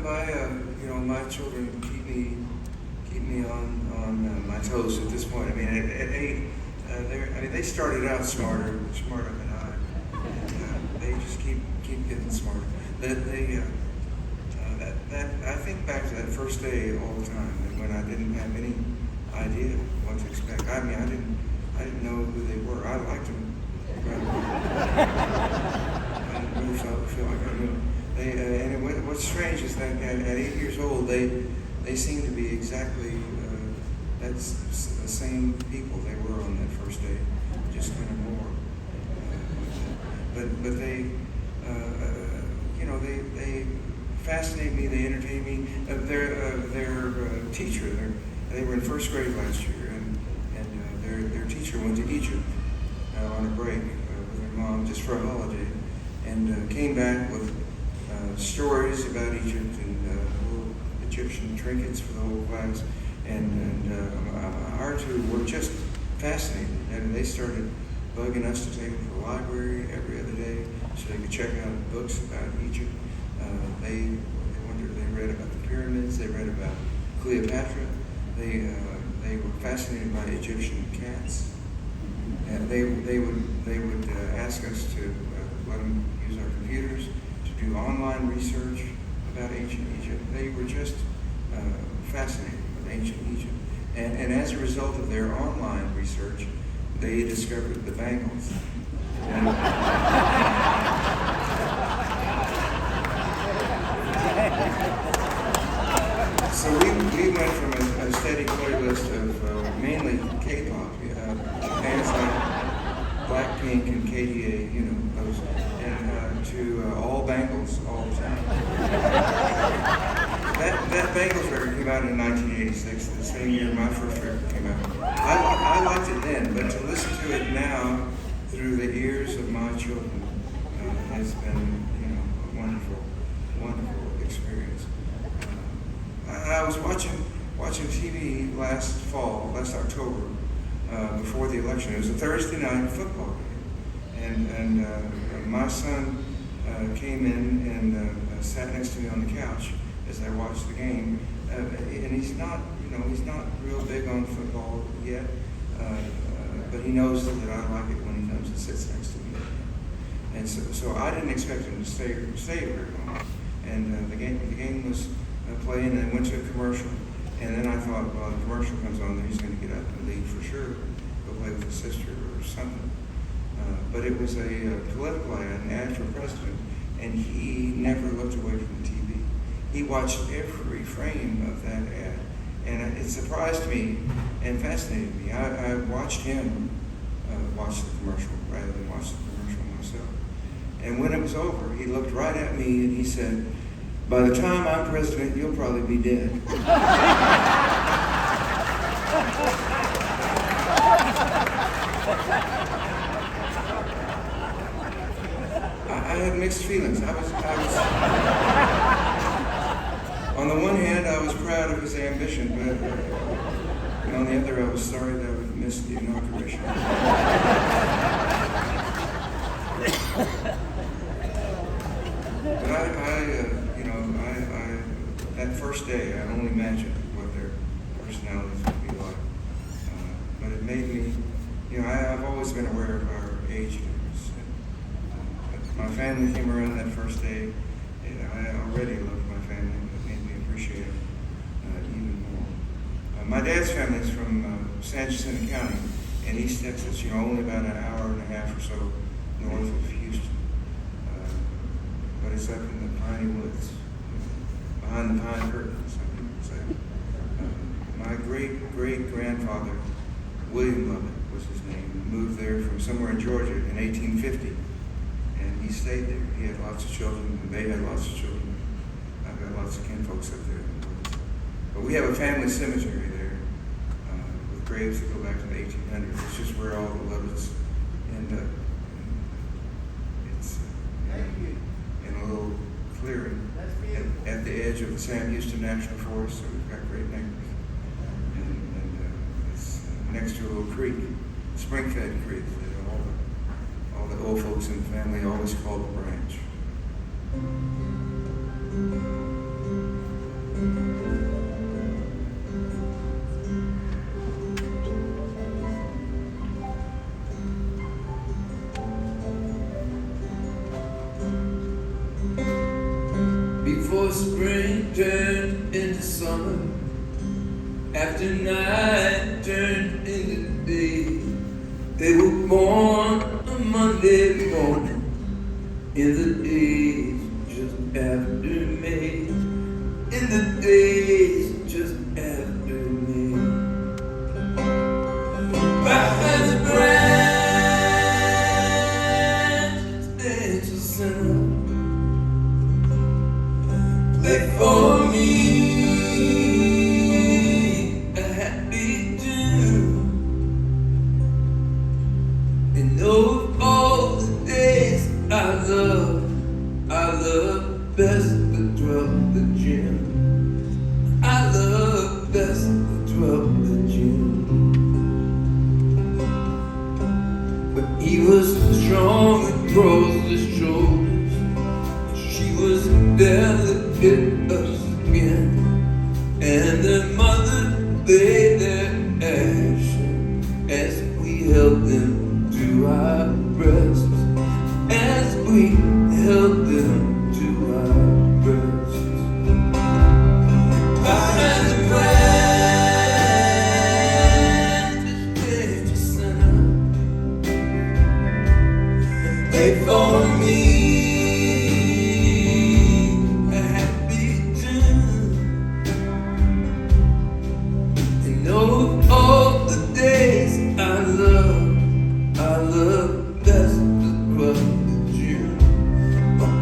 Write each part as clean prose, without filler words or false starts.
my children keep me on my toes at this point. I mean, at 8, they started out smarter than I, and they just keep getting smarter. I think back to that first day all the time, and when I didn't have any idea what to expect. I mean, I didn't know who they were. I liked them. I didn't really feel like I knew them. And what's strange is that at 8 years old, they seem to be exactly that's the same people they were on that first day, just kind of more. But they they fascinate me. They entertain me. Their teacher, they were in first grade last year, and their teacher went to Egypt on a break with their mom just for a holiday, and came back with stories about Egypt and little Egyptian trinkets for the whole class, and our two were just fascinated, and they started bugging us to take them to the library every other day so they could check out books about Egypt. They read about the pyramids. They read about Cleopatra. They were fascinated by Egyptian cats, and they would ask us to let them use our computers to do online research about ancient Egypt. They were just fascinated with ancient Egypt, and as a result of their online research, they discovered the bangles. So we went from a steady playlist of mainly K-pop, bands like Blackpink and KDA, those, and to all Bangles all the time. That Bangles record came out in 1986, the same year my first record came out. I liked it then, but to listen to it now through the ears of my children has been, a wonderful, wonderful experience. I was watching TV last October, before the election. It was a Thursday night football game, and my son came in and sat next to me on the couch as I watched the game. And he's not real big on football yet, but he knows that I like it when he comes and sits next to me. And so I didn't expect him to stay very long. And the game was playing, and it went to a commercial. And then I thought, well, the commercial comes on, then he's going to get up and leave for sure, go play with his sister or something. But it was a political ad, an ad for president, and he never looked away from the TV. He watched every frame of that ad, and it surprised me and fascinated me. I watched him watch the commercial rather than watch the commercial myself. And when it was over, he looked right at me and he said, "By the time I'm president, you'll probably be dead." I had mixed feelings. I was on the one hand, I was proud of his ambition, but on the other, I was sorry that I would miss the inauguration. But that first day, I only imagined what their personalities would be like. But it made me, I've always been aware of our age difference. My family came around that first day, and I already loved my family, but it made me appreciate it even more. My dad's family is from San Jacinto County in East Texas, only about an hour and a half or so north of Houston. But it's up in the piney woods, behind the pine curtain, some people say. My great-great-grandfather, William Lovett was his name, moved there from somewhere in Georgia in 1850, and he stayed there. He had lots of children, and they had lots of children. I've got lots of kinfolks up there in the woods. But we have a family cemetery there with graves that go back to the 1800s. It's just where all the Lovetts end up. It's in a little clearing at the edge of the Sam Houston National Forest, so we've got great neighbors. And it's next to a little creek, spring-fed creek, that all the old folks in the family always call the branch. before spring turned into summer, after night turned into day. They were born on Monday morning, in the days just after May, in the days just after May. By the branches angel center, play for me a happy tune, and of all the days I love best the 12th of June. I love best the 12th of June. But he was strong across the shoulders, she was delicate of skin, and their mother laid their ashes as we held them to our breasts, as we held them to our breasts. By the branches angel center, play for me a happy tune, and of all the days I love best the 12th of June.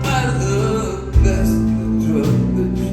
I love best the 12th of June.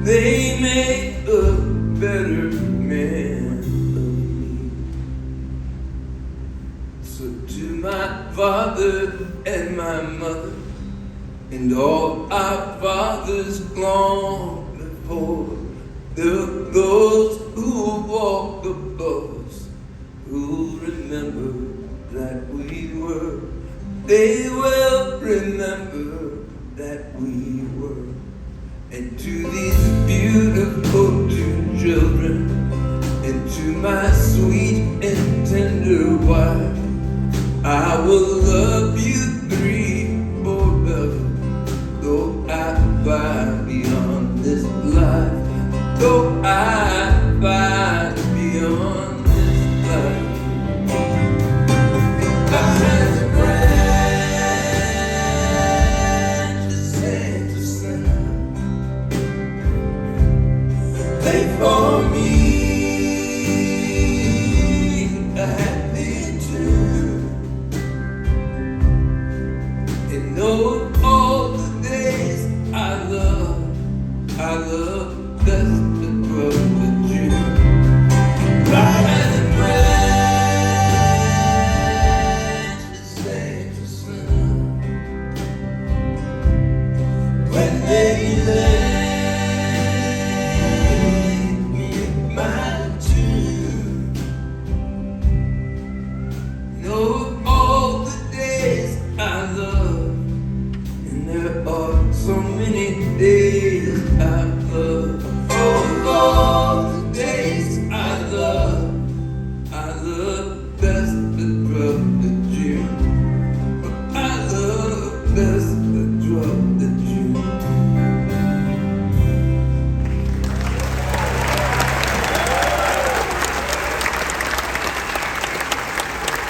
They make a better man of me. So to my father and my mother, and all our fathers long before, there are those who walk above us, who remember that we were. They will remember that we were. And to these beautiful two children, and to my sweet and tender wife, I will